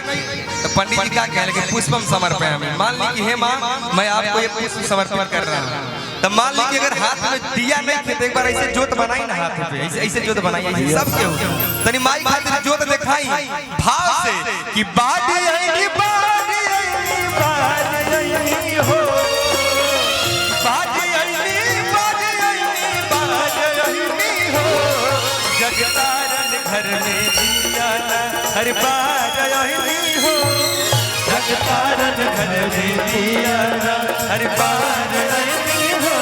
नहीं तो पंडित जी क्या कह लगे पुष्पम समर्पयामि। मान ली कि हे माँ मैं आपको ये पुष्प समर्पित कर रहा हूँ। तो मान ली कि अगर हाथ में दिया नहीं थे तो एक बार ऐसे जोत बनाई ना हाथ पे, ऐसे जोत बनाई सब के हो तनी माई खातिर जोत दिखाई भाव से कि बाड़ी आएगी बाड़ी आएगी बाड़ी आएगी हो बाड़ी आएगी बाड़ी आएगी बाड़ी आएगी हो जगतारन घर में दिया ना हर बाड़ी आएगी हो जगतारन घर में दिया ना हर बाड़ी आएगी हो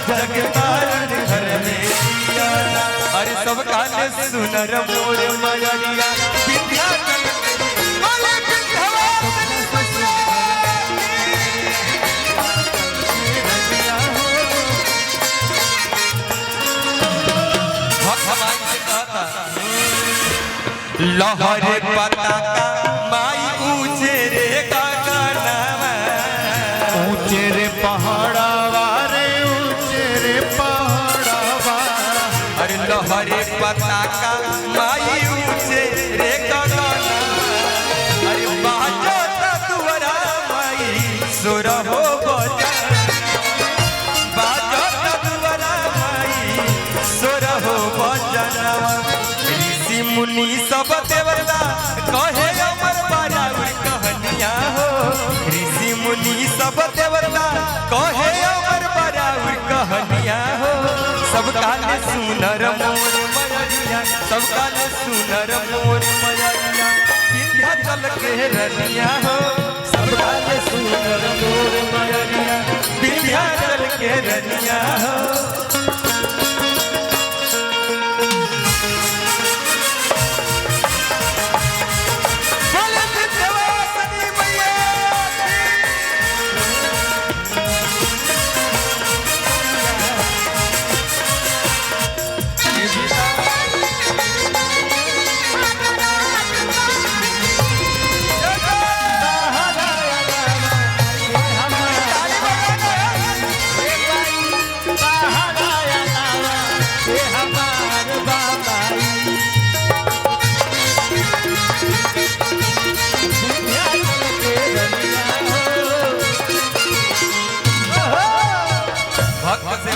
जगतारन घर में दिया ना हर सब काले सुनर मोर मयरिया विंध्याचल बोले विंध्यवासिनी भगवान से कहता लहरे पताका माई ऊंचे रे गगनवा ऊंचे रे पहाड़वा रे ऊंचे रे पहाड़वा अरे लहरे पताका माई ऊंचे रे गगनवा अरे बाजो तुअरा माई सुर हो बजा बाजो तुअरा माई सुर हो बजनवा ऋषि मुनि सब देवता कहे अमर बाराउर कहनिया हो ऋषि मुनि सब देवता कहे अमर बाराउर कहनिया हो सब काले सुनर मोर मयरिया सब काले सुनर मोर मयरिया विंध्याचल के रनिया हो सब काले सुनर मोर मयरिया विंध्याचल के रनिया हो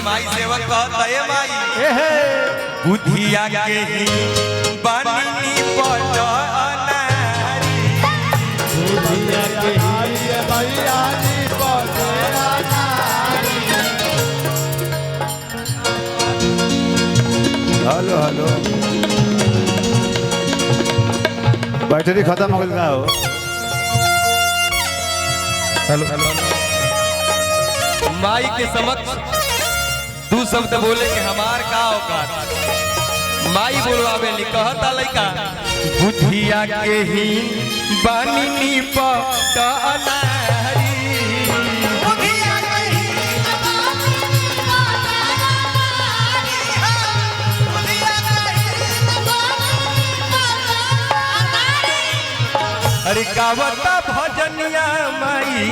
माई सेवक कहता है माई बुधिया के ही बानी पटनारी बुधिया के ही बानी पटनारी। हेलो हेलो बैटरी खत्म हो गई हो। हेलो हेलो माई के समक्ष दू शब्द बोले कि हमार का औकात माई बोलवावे ली कहता लइका बुधिया के ही बानी पटनारी बुधिया के ही बुधिया के ही अरे गावता भजनिया माई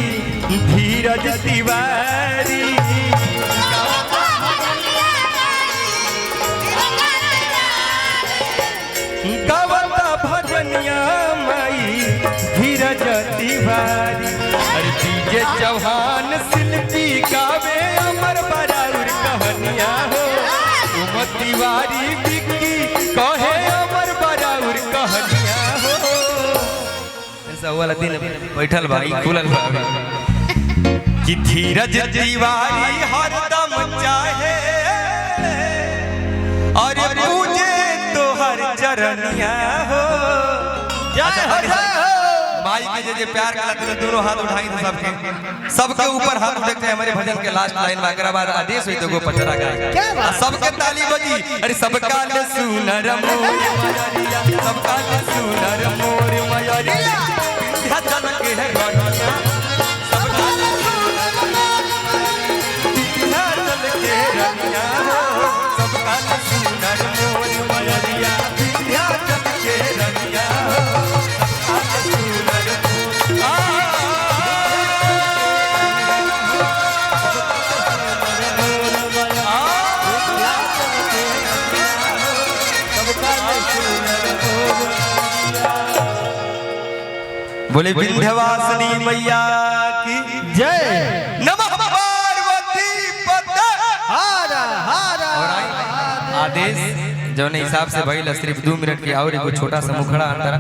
धीरज तिवारी गावता भजनिया माई धीरज तिवारी अरे डीजे चौहान शिल्पी गावे अमर बराउर कहनिया हो तुम तिवारी बिक्की कहे अमर बराउर कहनिया हो ऐसा वाला दिन बैठल भाई खुलल भाई कि धीरज तिवारी हरदम चाहे और पूजे तो हर चरनिया हो माई के जे प्यार का तो दोनों हाथ उठाई थे सबके ऊपर हाथ उठाते हैं। हमारे भजन के लास्ट लाइन में अगर बाद आदेश हुई तो गो पचरा गाए सबके ताली बजी अरे सबका ले सुनर मोर मयरिया सबका ले सुनर मोर मयरिया विंध्याचल के है रनिया सबका ले सुनर विंध्याचल के रनिया सबका ले सुनर मोर मयरिया विंध्याचल के रनिया बोले विंध्यवासिनी मैया की जय। नमः पार्वती पते। हारा हारा। और आदेश जो हिसाब से भाई सिर्फ 2 मिनट की और एगो छोटा सा मुखड़ा अंदर